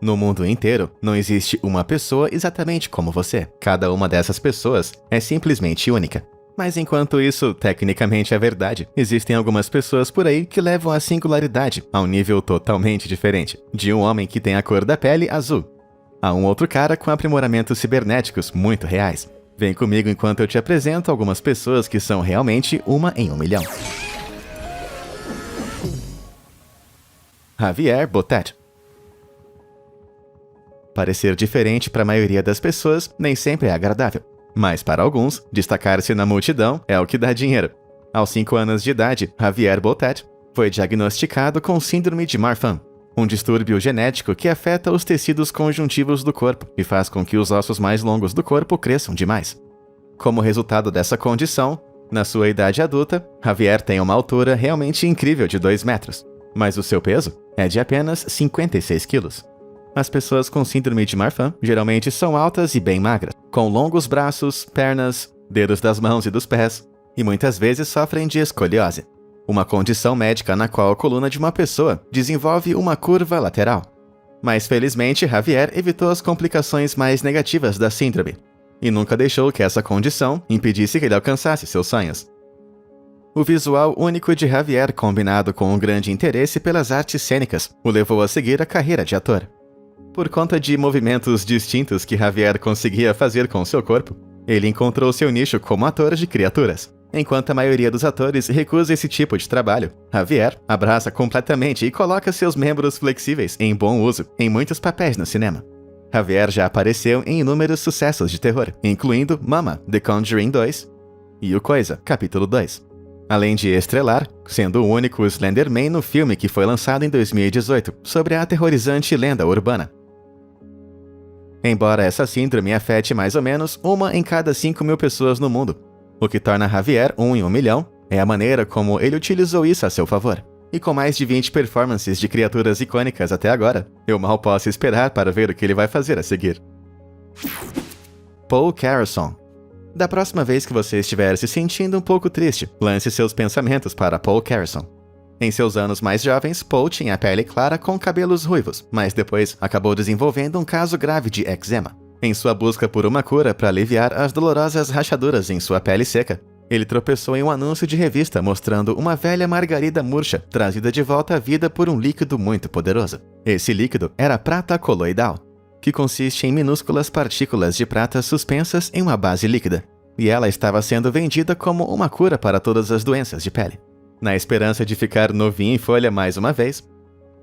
No mundo inteiro, não existe uma pessoa exatamente como você. Cada uma dessas pessoas é simplesmente única. Mas enquanto isso tecnicamente é verdade, existem algumas pessoas por aí que levam a singularidade a um nível totalmente diferente. De um homem que tem a cor da pele azul, a um outro cara com aprimoramentos cibernéticos muito reais. Vem comigo enquanto eu te apresento algumas pessoas que são realmente uma em 1 milhão. Javier Botet. Parecer diferente para a maioria das pessoas nem sempre é agradável. Mas para alguns, destacar-se na multidão é o que dá dinheiro. Aos 5 anos de idade, Javier Botet foi diagnosticado com síndrome de Marfan, um distúrbio genético que afeta os tecidos conjuntivos do corpo e faz com que os ossos mais longos do corpo cresçam demais. Como resultado dessa condição, na sua idade adulta, Javier tem uma altura realmente incrível de 2 metros, mas o seu peso é de apenas 56 quilos. As pessoas com síndrome de Marfan geralmente são altas e bem magras, com longos braços, pernas, dedos das mãos e dos pés, e muitas vezes sofrem de escoliose, uma condição médica na qual a coluna de uma pessoa desenvolve uma curva lateral. Mas felizmente Javier evitou as complicações mais negativas da síndrome, e nunca deixou que essa condição impedisse que ele alcançasse seus sonhos. O visual único de Javier, combinado com um grande interesse pelas artes cênicas, o levou a seguir a carreira de ator. Por conta de movimentos distintos que Javier conseguia fazer com seu corpo, ele encontrou seu nicho como ator de criaturas. Enquanto a maioria dos atores recusa esse tipo de trabalho, Javier abraça completamente e coloca seus membros flexíveis em bom uso em muitos papéis no cinema. Javier já apareceu em inúmeros sucessos de terror, incluindo Mama, The Conjuring 2 e O Coisa, capítulo 2. Além de estrelar, sendo o único Slenderman no filme que foi lançado em 2018, sobre a aterrorizante lenda urbana. Embora essa síndrome afete mais ou menos 1 em cada 5 mil pessoas no mundo, o que torna Javier 1 em 1 milhão é a maneira como ele utilizou isso a seu favor. E com mais de 20 performances de criaturas icônicas até agora, eu mal posso esperar para ver o que ele vai fazer a seguir. Paul Carlson. Da próxima vez que você estiver se sentindo um pouco triste, lance seus pensamentos para Paul Carlson. Em seus anos mais jovens, Paul tinha a pele clara com cabelos ruivos, mas depois acabou desenvolvendo um caso grave de eczema. Em sua busca por uma cura para aliviar as dolorosas rachaduras em sua pele seca, ele tropeçou em um anúncio de revista mostrando uma velha margarida murcha trazida de volta à vida por um líquido muito poderoso. Esse líquido era prata coloidal, que consiste em minúsculas partículas de prata suspensas em uma base líquida, e ela estava sendo vendida como uma cura para todas as doenças de pele. Na esperança de ficar novinho em folha mais uma vez,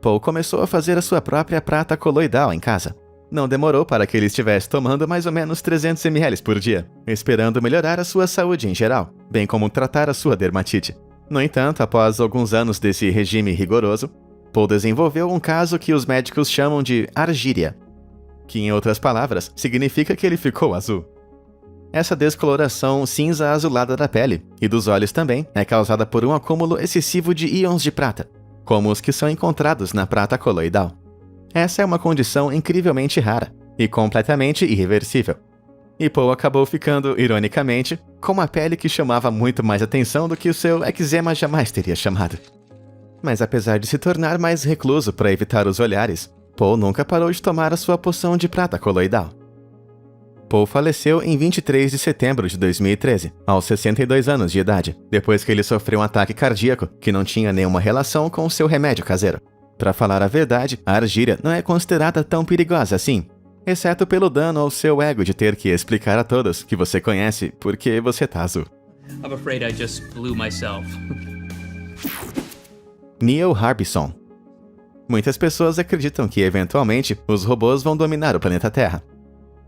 Paul começou a fazer a sua própria prata coloidal em casa. Não demorou para que ele estivesse tomando mais ou menos 300 ml por dia, esperando melhorar a sua saúde em geral, bem como tratar a sua dermatite. No entanto, após alguns anos desse regime rigoroso, Paul desenvolveu um caso que os médicos chamam de argíria, que em outras palavras significa que ele ficou azul. Essa descoloração cinza azulada da pele e dos olhos também é causada por um acúmulo excessivo de íons de prata, como os que são encontrados na prata coloidal. Essa é uma condição incrivelmente rara e completamente irreversível. E Paul acabou ficando, ironicamente, com uma pele que chamava muito mais atenção do que o seu eczema jamais teria chamado. Mas apesar de se tornar mais recluso para evitar os olhares, Paul nunca parou de tomar a sua poção de prata coloidal. Paul faleceu em 23 de setembro de 2013, aos 62 anos de idade, depois que ele sofreu um ataque cardíaco que não tinha nenhuma relação com o seu remédio caseiro. Para falar a verdade, a argíria não é considerada tão perigosa assim, exceto pelo dano ao seu ego de ter que explicar a todos que você conhece porque você tá azul. I'm afraid I just blew myself. Neil Harbisson. Muitas pessoas acreditam que, eventualmente, os robôs vão dominar o planeta Terra.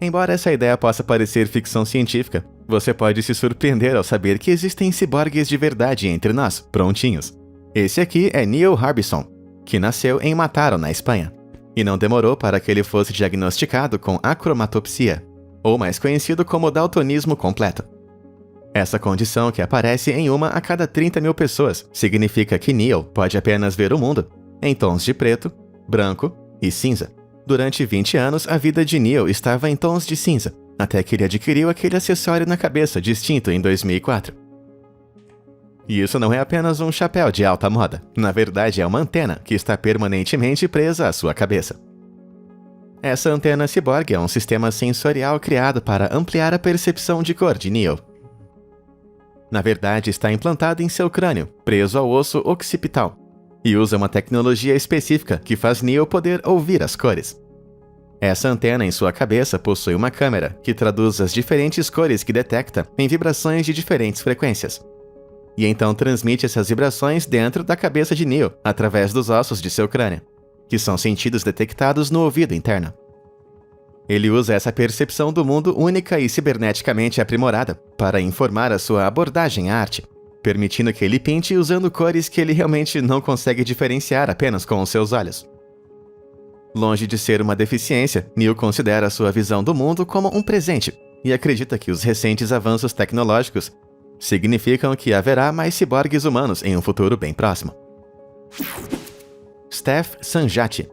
Embora essa ideia possa parecer ficção científica, você pode se surpreender ao saber que existem ciborgues de verdade entre nós, prontinhos. Esse aqui é Neil Harbisson, que nasceu em Mataró, na Espanha, e não demorou para que ele fosse diagnosticado com acromatopsia, ou mais conhecido como daltonismo completo. Essa condição, que aparece em 1 a cada 30 mil pessoas, significa que Neil pode apenas ver o mundo em tons de preto, branco e cinza. Durante 20 anos, a vida de Neil estava em tons de cinza, até que ele adquiriu aquele acessório na cabeça distinto em 2004. E isso não é apenas um chapéu de alta moda. Na verdade, é uma antena que está permanentemente presa à sua cabeça. Essa antena ciborgue é um sistema sensorial criado para ampliar a percepção de cor de Neo. Na verdade, está implantado em seu crânio, preso ao osso occipital, e usa uma tecnologia específica que faz Neo poder ouvir as cores. Essa antena em sua cabeça possui uma câmera que traduz as diferentes cores que detecta em vibrações de diferentes frequências. E então transmite essas vibrações dentro da cabeça de Neo através dos ossos de seu crânio, que são sentidos detectados no ouvido interno. Ele usa essa percepção do mundo única e ciberneticamente aprimorada para informar a sua abordagem à arte, permitindo que ele pinte usando cores que ele realmente não consegue diferenciar apenas com os seus olhos. Longe de ser uma deficiência, Neo considera sua visão do mundo como um presente e acredita que os recentes avanços tecnológicos significam que haverá mais ciborgues humanos em um futuro bem próximo. Steph Sanjati.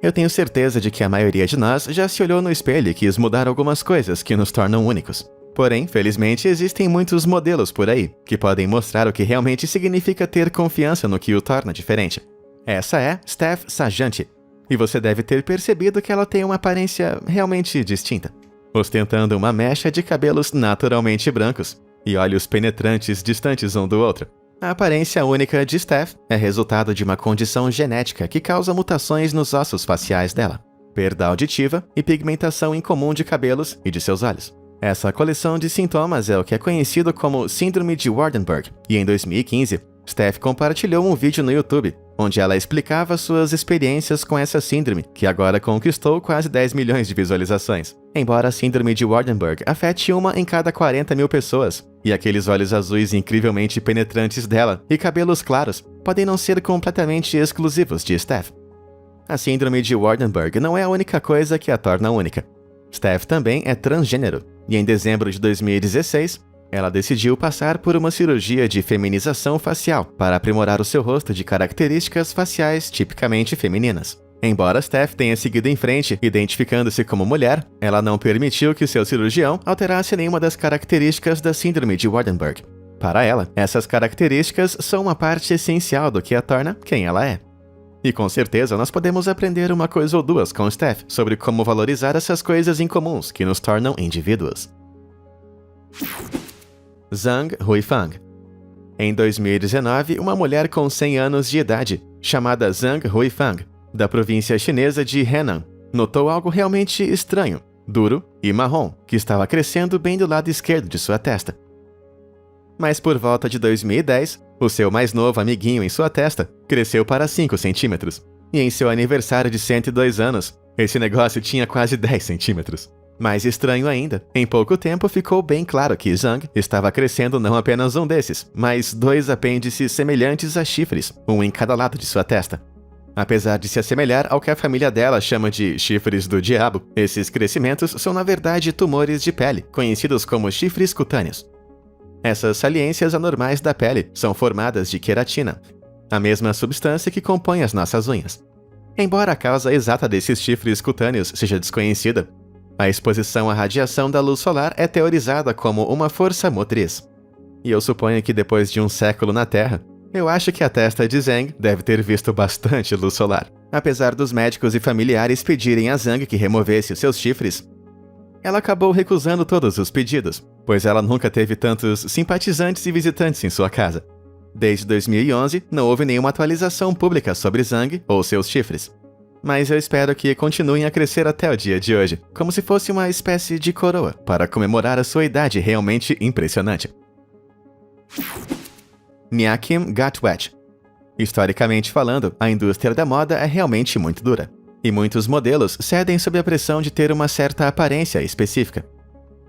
Eu tenho certeza de que a maioria de nós já se olhou no espelho e quis mudar algumas coisas que nos tornam únicos. Porém, felizmente, existem muitos modelos por aí que podem mostrar o que realmente significa ter confiança no que o torna diferente. Essa é Steph Sanjati. E você deve ter percebido que ela tem uma aparência realmente distinta, ostentando uma mecha de cabelos naturalmente brancos e olhos penetrantes distantes um do outro. A aparência única de Steph é resultado de uma condição genética que causa mutações nos ossos faciais dela, perda auditiva e pigmentação incomum de cabelos e de seus olhos. Essa coleção de sintomas é o que é conhecido como Síndrome de Waardenburg, e em 2015, Steph compartilhou um vídeo no YouTube, onde ela explicava suas experiências com essa síndrome, que agora conquistou quase 10 milhões de visualizações. Embora a síndrome de Waardenburg afete 1 em cada 40 mil pessoas, e aqueles olhos azuis incrivelmente penetrantes dela e cabelos claros podem não ser completamente exclusivos de Steph. A síndrome de Waardenburg não é a única coisa que a torna única. Steph também é transgênero, e em dezembro de 2016, ela decidiu passar por uma cirurgia de feminização facial para aprimorar o seu rosto de características faciais tipicamente femininas. Embora Steph tenha seguido em frente, identificando-se como mulher, ela não permitiu que seu cirurgião alterasse nenhuma das características da síndrome de Waardenburg. Para ela, essas características são uma parte essencial do que a torna quem ela é. E com certeza nós podemos aprender uma coisa ou duas com Steph sobre como valorizar essas coisas incomuns que nos tornam indivíduos. Zhang Huifang. Em 2019, uma mulher com 100 anos de idade, chamada Zhang Huifang, da província chinesa de Henan, notou algo realmente estranho, duro e marrom, que estava crescendo bem do lado esquerdo de sua testa. Mas por volta de 2010, o seu mais novo amiguinho em sua testa cresceu para 5 centímetros, e em seu aniversário de 102 anos, esse negócio tinha quase 10 centímetros. Mais estranho ainda, em pouco tempo ficou bem claro que Zhang estava crescendo não apenas um desses, mas 2 apêndices semelhantes a chifres, um em cada lado de sua testa. Apesar de se assemelhar ao que a família dela chama de chifres do diabo, esses crescimentos são na verdade tumores de pele, conhecidos como chifres cutâneos. Essas saliências anormais da pele são formadas de queratina, a mesma substância que compõe as nossas unhas. Embora a causa exata desses chifres cutâneos seja desconhecida, a exposição à radiação da luz solar é teorizada como uma força motriz. E eu suponho que depois de um século na Terra, eu acho que a testa de Zhang deve ter visto bastante luz solar. Apesar dos médicos e familiares pedirem a Zhang que removesse os seus chifres, ela acabou recusando todos os pedidos, pois ela nunca teve tantos simpatizantes e visitantes em sua casa. Desde 2011, não houve nenhuma atualização pública sobre Zhang ou seus chifres. Mas eu espero que continuem a crescer até o dia de hoje, como se fosse uma espécie de coroa, para comemorar a sua idade realmente impressionante. Nyakim Gatwet. Historicamente falando, a indústria da moda é realmente muito dura, e muitos modelos cedem sob a pressão de ter uma certa aparência específica.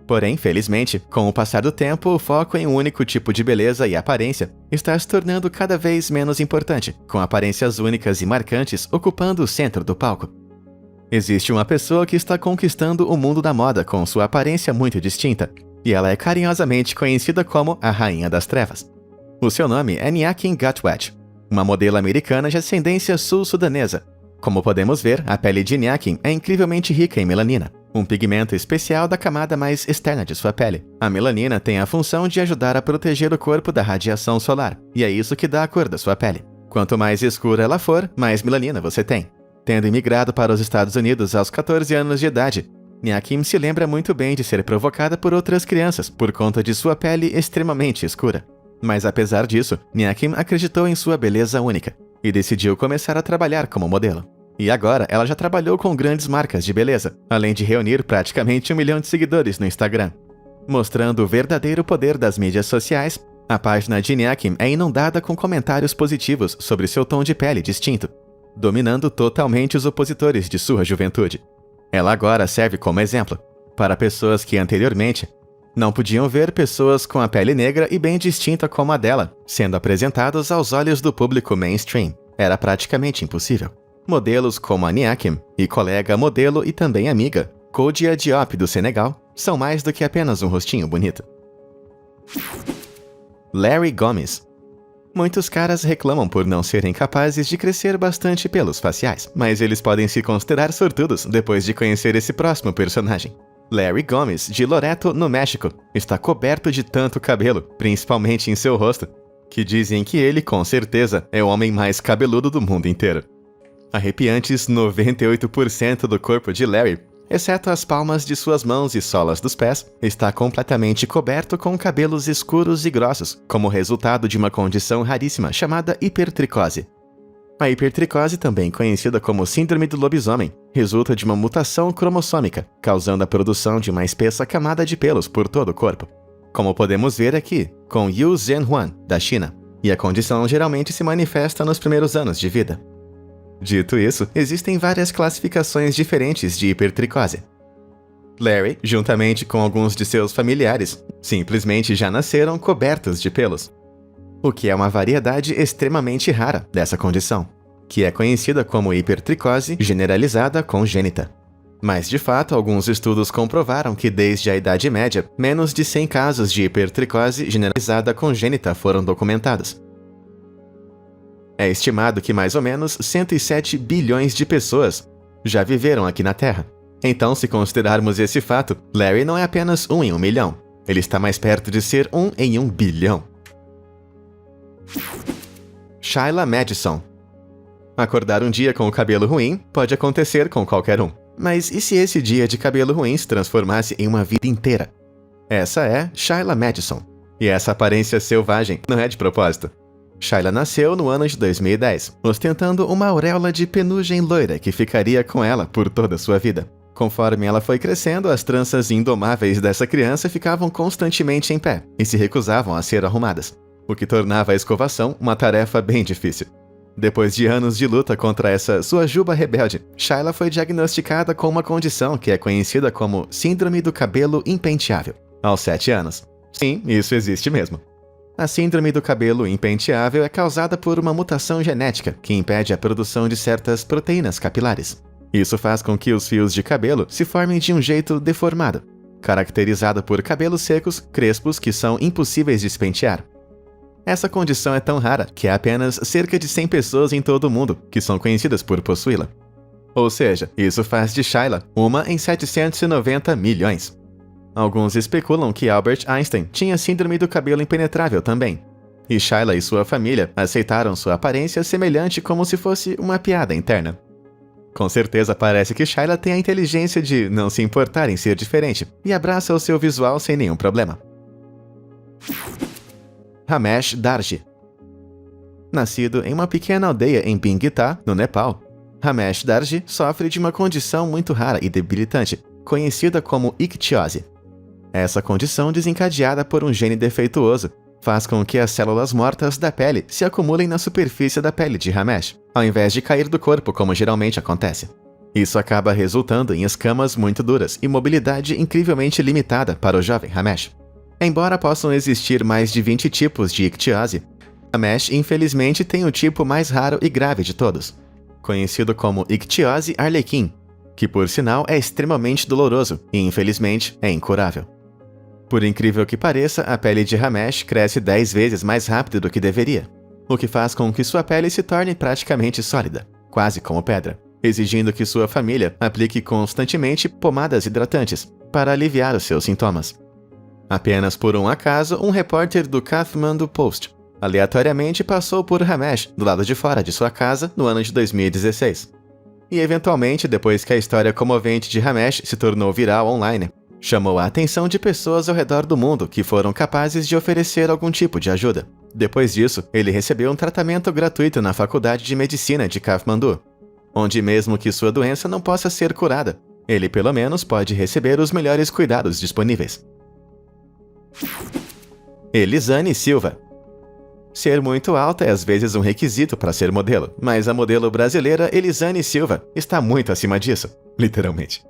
Porém, felizmente, com o passar do tempo, o foco em um único tipo de beleza e aparência está se tornando cada vez menos importante, com aparências únicas e marcantes ocupando o centro do palco. Existe uma pessoa que está conquistando o mundo da moda com sua aparência muito distinta, e ela é carinhosamente conhecida como a Rainha das Trevas. O seu nome é Nyakim Gatwet, uma modelo americana de ascendência sul-sudanesa. Como podemos ver, a pele de Nyakim é incrivelmente rica em melanina, um pigmento especial da camada mais externa de sua pele. A melanina tem a função de ajudar a proteger o corpo da radiação solar, e é isso que dá a cor da sua pele. Quanto mais escura ela for, mais melanina você tem. Tendo imigrado para os Estados Unidos aos 14 anos de idade, Nia Kim se lembra muito bem de ser provocada por outras crianças por conta de sua pele extremamente escura. Mas apesar disso, Nia Kim acreditou em sua beleza única e decidiu começar a trabalhar como modelo. E agora ela já trabalhou com grandes marcas de beleza, além de reunir praticamente 1 milhão de seguidores no Instagram. Mostrando o verdadeiro poder das mídias sociais, a página de Nia Kim é inundada com comentários positivos sobre seu tom de pele distinto, dominando totalmente os opositores de sua juventude. Ela agora serve como exemplo para pessoas que anteriormente não podiam ver pessoas com a pele negra e bem distinta como a dela, sendo apresentados aos olhos do público mainstream. Era praticamente impossível. Modelos como a Nia Kim e colega modelo e também amiga, Koudia Diop do Senegal, são mais do que apenas um rostinho bonito. Larry Gomes. Muitos caras reclamam por não serem capazes de crescer bastante pelos faciais, mas eles podem se considerar sortudos depois de conhecer esse próximo personagem. Larry Gomes, de Loreto, no México, está coberto de tanto cabelo, principalmente em seu rosto, que dizem que ele, com certeza, é o homem mais cabeludo do mundo inteiro. Arrepiantes 98% do corpo de Larry, exceto as palmas de suas mãos e solas dos pés, está completamente coberto com cabelos escuros e grossos, como resultado de uma condição raríssima chamada hipertricose. A hipertricose, também conhecida como síndrome do lobisomem, resulta de uma mutação cromossômica, causando a produção de uma espessa camada de pelos por todo o corpo. Como podemos ver aqui, com Yu Zhenhuan, da China, e a condição geralmente se manifesta nos primeiros anos de vida. Dito isso, existem várias classificações diferentes de hipertricose. Larry, juntamente com alguns de seus familiares, simplesmente já nasceram cobertos de pelos, o que é uma variedade extremamente rara dessa condição, que é conhecida como hipertricose generalizada congênita. Mas, de fato, alguns estudos comprovaram que desde a Idade Média, menos de 100 casos de hipertricose generalizada congênita foram documentados. É estimado que mais ou menos 107 bilhões de pessoas já viveram aqui na Terra. Então, se considerarmos esse fato, Larry não é apenas 1 em 1 milhão. Ele está mais perto de ser 1 em 1 bilhão. Shyla Madison. Acordar um dia com o cabelo ruim pode acontecer com qualquer um. Mas e se esse dia de cabelo ruim se transformasse em uma vida inteira? Essa é Shyla Madison. E essa aparência selvagem não é de propósito. Shyla nasceu no ano de 2010, ostentando uma auréola de penugem loira que ficaria com ela por toda a sua vida. Conforme ela foi crescendo, as tranças indomáveis dessa criança ficavam constantemente em pé e se recusavam a ser arrumadas, o que tornava a escovação uma tarefa bem difícil. Depois de anos de luta contra essa sua juba rebelde, Shyla foi diagnosticada com uma condição que é conhecida como Síndrome do Cabelo Impenteável, aos 7 anos. Sim, isso existe mesmo. A síndrome do cabelo impenteável é causada por uma mutação genética que impede a produção de certas proteínas capilares. Isso faz com que os fios de cabelo se formem de um jeito deformado, caracterizado por cabelos secos, crespos que são impossíveis de se pentear. Essa condição é tão rara que há apenas cerca de 100 pessoas em todo o mundo que são conhecidas por possuí-la. Ou seja, isso faz de Shyla uma em 790 milhões. Alguns especulam que Albert Einstein tinha síndrome do cabelo impenetrável também. E Shyla e sua família aceitaram sua aparência semelhante como se fosse uma piada interna. Com certeza parece que Shyla tem a inteligência de não se importar em ser diferente e abraça o seu visual sem nenhum problema. Ramesh Darji. Nascido em uma pequena aldeia em Bingita, no Nepal, Ramesh Darji sofre de uma condição muito rara e debilitante, conhecida como ictiose. Essa condição, desencadeada por um gene defeituoso, faz com que as células mortas da pele se acumulem na superfície da pele de Ramesh, ao invés de cair do corpo como geralmente acontece. Isso acaba resultando em escamas muito duras e mobilidade incrivelmente limitada para o jovem Ramesh. Embora possam existir mais de 20 tipos de ictiose, Ramesh infelizmente tem o tipo mais raro e grave de todos, conhecido como ictiose arlequim, que por sinal é extremamente doloroso e infelizmente é incurável. Por incrível que pareça, a pele de Ramesh cresce 10 vezes mais rápido do que deveria, o que faz com que sua pele se torne praticamente sólida, quase como pedra, exigindo que sua família aplique constantemente pomadas hidratantes para aliviar os seus sintomas. Apenas por um acaso, um repórter do Kathmandu Post aleatoriamente passou por Ramesh do lado de fora de sua casa no ano de 2016. E eventualmente, depois que a história comovente de Ramesh se tornou viral online, chamou a atenção de pessoas ao redor do mundo que foram capazes de oferecer algum tipo de ajuda. Depois disso, ele recebeu um tratamento gratuito na Faculdade de Medicina de Kathmandu, onde mesmo que sua doença não possa ser curada, ele pelo menos pode receber os melhores cuidados disponíveis. Elisane Silva. Ser muito alta é às vezes um requisito para ser modelo, mas a modelo brasileira Elisane Silva está muito acima disso, literalmente.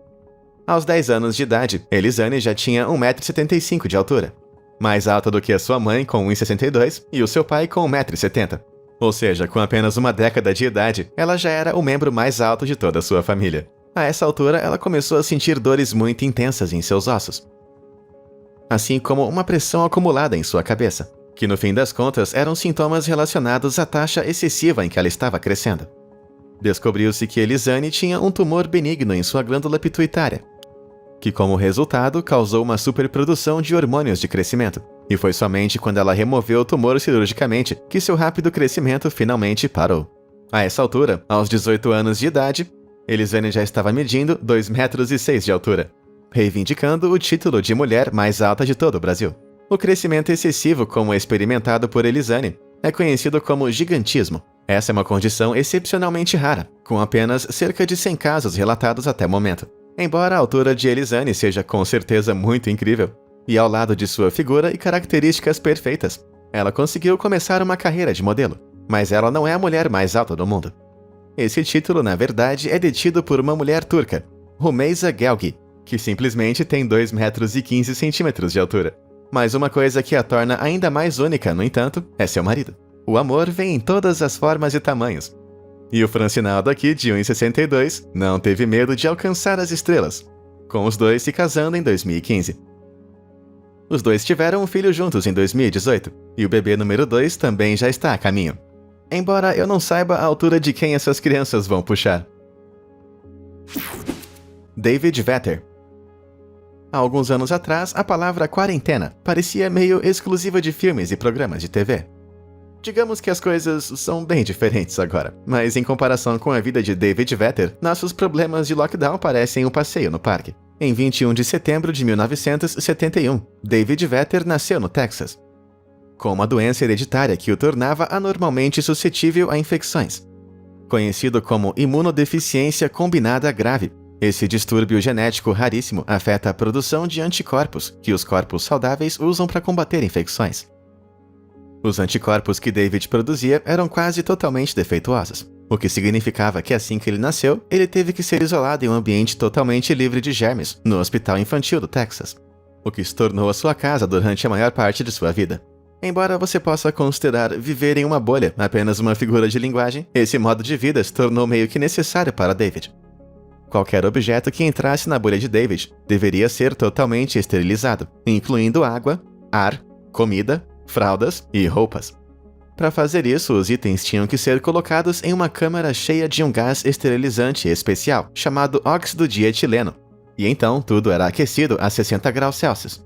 Aos 10 anos de idade, Elisane já tinha 1,75 m de altura, mais alta do que a sua mãe com 1,62 m e o seu pai com 1,70 m. Ou seja, com apenas uma década de idade, ela já era o membro mais alto de toda a sua família. A essa altura, ela começou a sentir dores muito intensas em seus ossos, assim como uma pressão acumulada em sua cabeça, que no fim das contas eram sintomas relacionados à taxa excessiva em que ela estava crescendo. Descobriu-se que Elisane tinha um tumor benigno em sua glândula pituitária, que como resultado causou uma superprodução de hormônios de crescimento, e foi somente quando ela removeu o tumor cirurgicamente que seu rápido crescimento finalmente parou. A essa altura, aos 18 anos de idade, Elisane já estava medindo 2,6 metros de altura, reivindicando o título de mulher mais alta de todo o Brasil. O crescimento excessivo, como experimentado por Elisane, é conhecido como gigantismo. Essa é uma condição excepcionalmente rara, com apenas cerca de 100 casos relatados até o momento. Embora a altura de Elisane seja com certeza muito incrível, e ao lado de sua figura e características perfeitas, ela conseguiu começar uma carreira de modelo, mas ela não é a mulher mais alta do mundo. Esse título, na verdade, é detido por uma mulher turca, Rumeysa Gelgi, que simplesmente tem 2,15 m de altura. Mas uma coisa que a torna ainda mais única, no entanto, é seu marido. O amor vem em todas as formas e tamanhos. E o francinaldo aqui, de 1,62, não teve medo de alcançar as estrelas, com os dois se casando em 2015. Os dois tiveram um filho juntos em 2018, e o bebê número 2 também já está a caminho. Embora eu não saiba a altura de quem essas crianças vão puxar. David Vetter. Há alguns anos atrás, a palavra quarentena parecia meio exclusiva de filmes e programas de TV. Digamos que as coisas são bem diferentes agora, mas em comparação com a vida de David Vetter, nossos problemas de lockdown parecem um passeio no parque. Em 21 de setembro de 1971, David Vetter nasceu no Texas, com uma doença hereditária que o tornava anormalmente suscetível a infecções. Conhecido como imunodeficiência combinada grave, esse distúrbio genético raríssimo afeta a produção de anticorpos que os corpos saudáveis usam para combater infecções. Os anticorpos que David produzia eram quase totalmente defeituosos, o que significava que assim que ele nasceu, ele teve que ser isolado em um ambiente totalmente livre de germes no Hospital Infantil do Texas, o que se tornou a sua casa durante a maior parte de sua vida. Embora você possa considerar viver em uma bolha apenas uma figura de linguagem, esse modo de vida se tornou meio que necessário para David. Qualquer objeto que entrasse na bolha de David deveria ser totalmente esterilizado, incluindo água, ar, comida, fraldas e roupas. Para fazer isso, os itens tinham que ser colocados em uma câmara cheia de um gás esterilizante especial, chamado óxido de etileno, e então tudo era aquecido a 60 graus Celsius.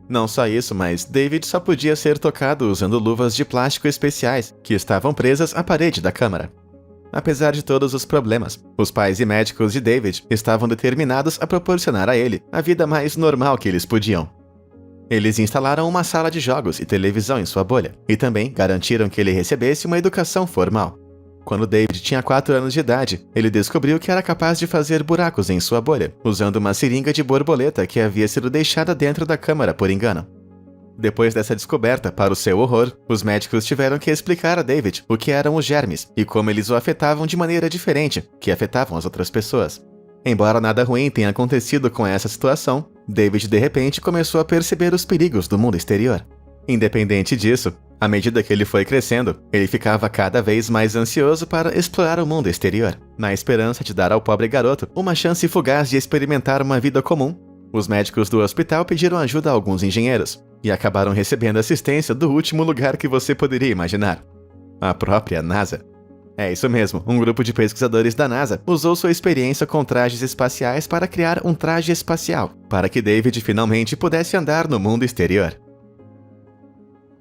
Não só isso, mas David só podia ser tocado usando luvas de plástico especiais que estavam presas à parede da câmara. Apesar de todos os problemas, os pais e médicos de David estavam determinados a proporcionar a ele a vida mais normal que eles podiam. Eles instalaram uma sala de jogos e televisão em sua bolha, e também garantiram que ele recebesse uma educação formal. Quando David tinha 4 anos de idade, ele descobriu que era capaz de fazer buracos em sua bolha, usando uma seringa de borboleta que havia sido deixada dentro da câmara por engano. Depois dessa descoberta, para o seu horror, os médicos tiveram que explicar a David o que eram os germes e como eles o afetavam de maneira diferente que afetavam as outras pessoas. Embora nada ruim tenha acontecido com essa situação, David de repente começou a perceber os perigos do mundo exterior. Independente disso, à medida que ele foi crescendo, ele ficava cada vez mais ansioso para explorar o mundo exterior. Na esperança de dar ao pobre garoto uma chance fugaz de experimentar uma vida comum, os médicos do hospital pediram ajuda a alguns engenheiros, e acabaram recebendo assistência do último lugar que você poderia imaginar: a própria NASA. É isso mesmo, um grupo de pesquisadores da NASA usou sua experiência com trajes espaciais para criar um traje espacial, para que David finalmente pudesse andar no mundo exterior.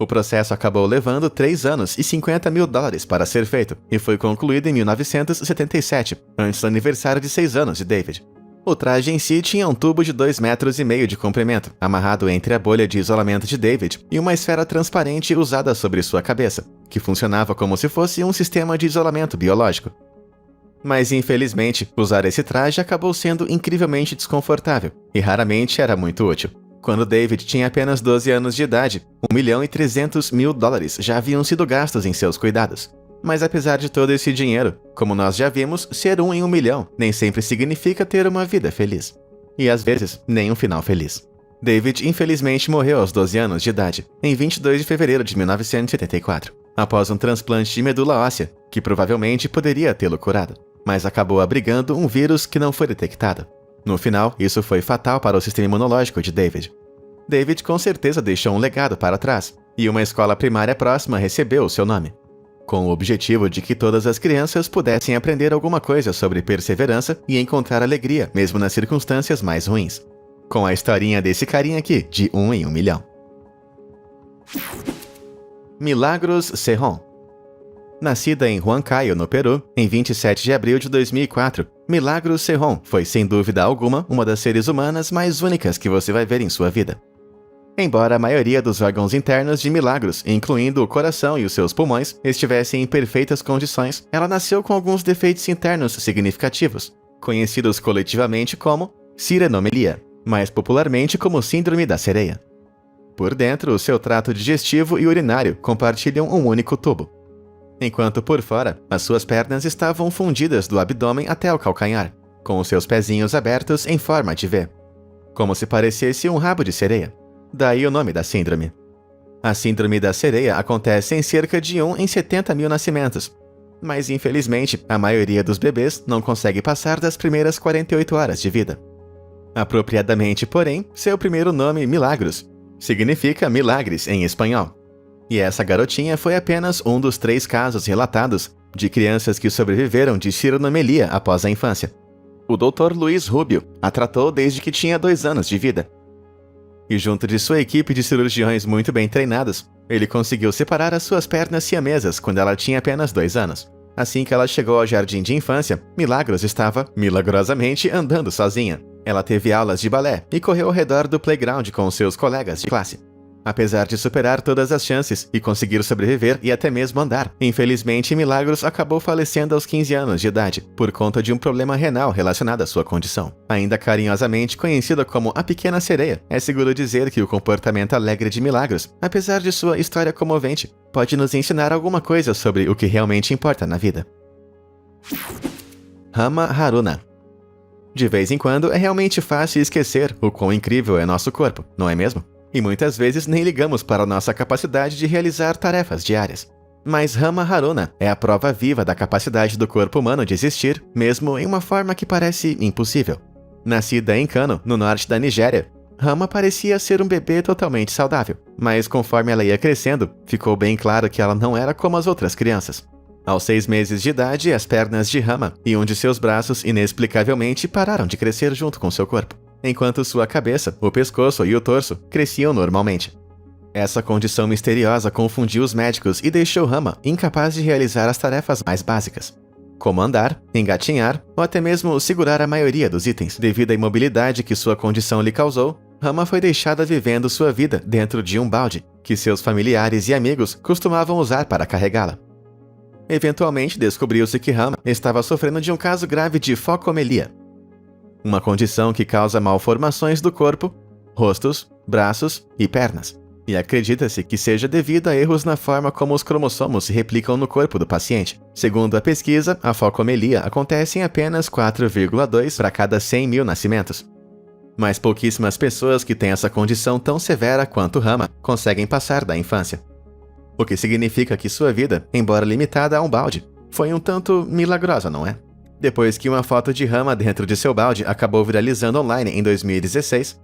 O processo acabou levando 3 anos e 50 mil dólares para ser feito, e foi concluído em 1977, antes do aniversário de 6 anos de David. O traje em si tinha um tubo de 2,5 metros de comprimento, amarrado entre a bolha de isolamento de David e uma esfera transparente usada sobre sua cabeça, que funcionava como se fosse um sistema de isolamento biológico. Mas infelizmente, usar esse traje acabou sendo incrivelmente desconfortável, e raramente era muito útil. Quando David tinha apenas 12 anos de idade, 1.300.000 dólares já haviam sido gastos em seus cuidados. Mas apesar de todo esse dinheiro, como nós já vimos, ser 1 em 1 milhão nem sempre significa ter uma vida feliz. E às vezes, nem um final feliz. David infelizmente morreu aos 12 anos de idade, em 22 de fevereiro de 1974, após um transplante de medula óssea, que provavelmente poderia tê-lo curado, mas acabou abrigando um vírus que não foi detectado. No final, isso foi fatal para o sistema imunológico de David. David com certeza deixou um legado para trás, e uma escola primária próxima recebeu o seu nome, com o objetivo de que todas as crianças pudessem aprender alguma coisa sobre perseverança e encontrar alegria, mesmo nas circunstâncias mais ruins. Com a historinha desse carinha aqui, de 1 em 1 milhão. Milagros Cerrón. Nascida em Huancayo, no Peru, em 27 de abril de 2004, Milagros Cerrón foi, sem dúvida alguma, uma das seres humanas mais únicas que você vai ver em sua vida. Embora a maioria dos órgãos internos de Milagros, incluindo o coração e os seus pulmões, estivessem em perfeitas condições, ela nasceu com alguns defeitos internos significativos, conhecidos coletivamente como sirenomelia, mais popularmente como síndrome da sereia. Por dentro, o seu trato digestivo e urinário compartilham um único tubo, enquanto por fora, as suas pernas estavam fundidas do abdômen até o calcanhar, com os seus pezinhos abertos em forma de V, como se parecesse um rabo de sereia. Daí o nome da síndrome. A síndrome da sereia acontece em cerca de 1 em 70 mil nascimentos, mas infelizmente a maioria dos bebês não consegue passar das primeiras 48 horas de vida. Apropriadamente, porém, seu primeiro nome, Milagros, significa milagres em espanhol. E essa garotinha foi apenas um dos 3 casos relatados de crianças que sobreviveram de sirenomelia após a infância. O Dr. Luiz Rubio a tratou desde que tinha 2 anos de vida. E junto de sua equipe de cirurgiões muito bem treinados, ele conseguiu separar as suas pernas siamesas quando ela tinha apenas 2 anos. Assim que ela chegou ao jardim de infância, Milagros estava, milagrosamente, andando sozinha. Ela teve aulas de balé e correu ao redor do playground com seus colegas de classe. Apesar de superar todas as chances e conseguir sobreviver e até mesmo andar, infelizmente Milagros acabou falecendo aos 15 anos de idade, por conta de um problema renal relacionado à sua condição. Ainda carinhosamente conhecida como a Pequena Sereia, é seguro dizer que o comportamento alegre de Milagros, apesar de sua história comovente, pode nos ensinar alguma coisa sobre o que realmente importa na vida. Rama Haruna. De vez em quando é realmente fácil esquecer o quão incrível é nosso corpo, não é mesmo? E muitas vezes nem ligamos para nossa capacidade de realizar tarefas diárias. Mas Rama Haruna é a prova viva da capacidade do corpo humano de existir, mesmo em uma forma que parece impossível. Nascida em Kano, no norte da Nigéria, Rama parecia ser um bebê totalmente saudável, mas conforme ela ia crescendo, ficou bem claro que ela não era como as outras crianças. Aos 6 meses de idade, as pernas de Rama e um de seus braços inexplicavelmente pararam de crescer junto com seu corpo, enquanto sua cabeça, o pescoço e o torso cresciam normalmente. Essa condição misteriosa confundiu os médicos e deixou Rama incapaz de realizar as tarefas mais básicas, como andar, engatinhar ou até mesmo segurar a maioria dos itens. Devido à imobilidade que sua condição lhe causou, Rama foi deixada vivendo sua vida dentro de um balde, que seus familiares e amigos costumavam usar para carregá-la. Eventualmente descobriu-se que Rama estava sofrendo de um caso grave de focomelia, uma condição que causa malformações do corpo, rostos, braços e pernas. E acredita-se que seja devido a erros na forma como os cromossomos se replicam no corpo do paciente. Segundo a pesquisa, a focomelia acontece em apenas 4,2 para cada 100 mil nascimentos. Mas pouquíssimas pessoas que têm essa condição tão severa quanto Rama conseguem passar da infância. O que significa que sua vida, embora limitada a um balde, foi um tanto milagrosa, não é? Depois que uma foto de Rama dentro de seu balde acabou viralizando online em 2016,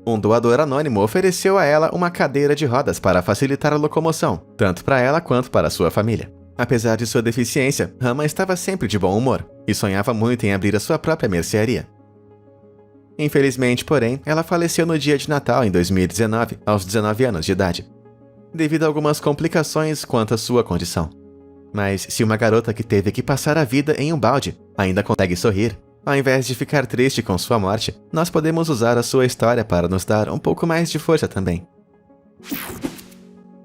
um doador anônimo ofereceu a ela uma cadeira de rodas para facilitar a locomoção, tanto para ela quanto para sua família. Apesar de sua deficiência, Rama estava sempre de bom humor e sonhava muito em abrir a sua própria mercearia. Infelizmente, porém, ela faleceu no dia de Natal em 2019, aos 19 anos de idade. devido a algumas complicações quanto à sua condição. Mas se uma garota que teve que passar a vida em um balde ainda consegue sorrir, ao invés de ficar triste com sua morte, nós podemos usar a sua história para nos dar um pouco mais de força também.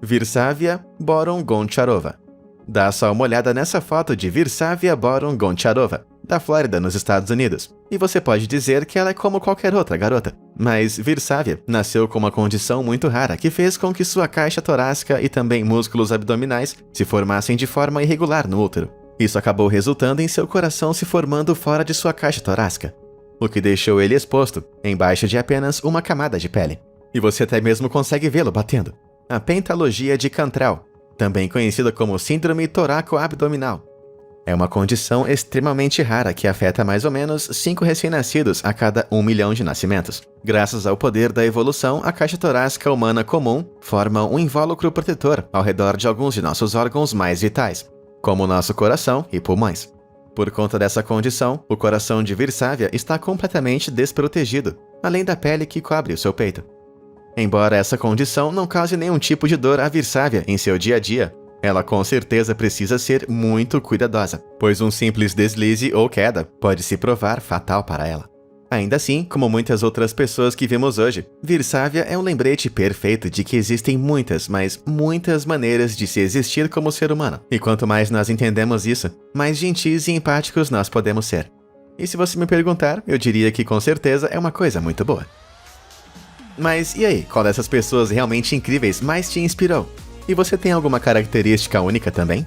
Virsavia Boron Goncharova. Dá só uma olhada nessa foto de Virsavia Boron Goncharova, da Flórida, nos Estados Unidos, e você pode dizer que ela é como qualquer outra garota. Mas Virsavia nasceu com uma condição muito rara que fez com que sua caixa torácica e também músculos abdominais se formassem de forma irregular no útero. Isso acabou resultando em seu coração se formando fora de sua caixa torácica, o que deixou ele exposto, embaixo de apenas uma camada de pele. E você até mesmo consegue vê-lo batendo. A pentalogia de Cantrell, também conhecida como síndrome toraco-abdominal. É uma condição extremamente rara que afeta mais ou menos 5 recém-nascidos a cada 1 milhão de nascimentos. Graças ao poder da evolução, a caixa torácica humana comum forma um invólucro protetor ao redor de alguns de nossos órgãos mais vitais, como o nosso coração e pulmões. Por conta dessa condição, o coração de Virsavia está completamente desprotegido, além da pele que cobre o seu peito. Embora essa condição não cause nenhum tipo de dor a Virsavia em seu dia a dia, ela com certeza precisa ser muito cuidadosa, pois um simples deslize ou queda pode se provar fatal para ela. Ainda assim, como muitas outras pessoas que vimos hoje, Virsavia é um lembrete perfeito de que existem muitas, mas muitas maneiras de se existir como ser humano. E quanto mais nós entendemos isso, mais gentis e empáticos nós podemos ser. E se você me perguntar, eu diria que com certeza é uma coisa muito boa. Mas e aí, qual dessas pessoas realmente incríveis mais te inspirou? E você tem alguma característica única também?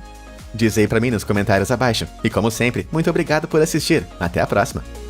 Diz aí pra mim nos comentários abaixo. E como sempre, muito obrigado por assistir. Até a próxima!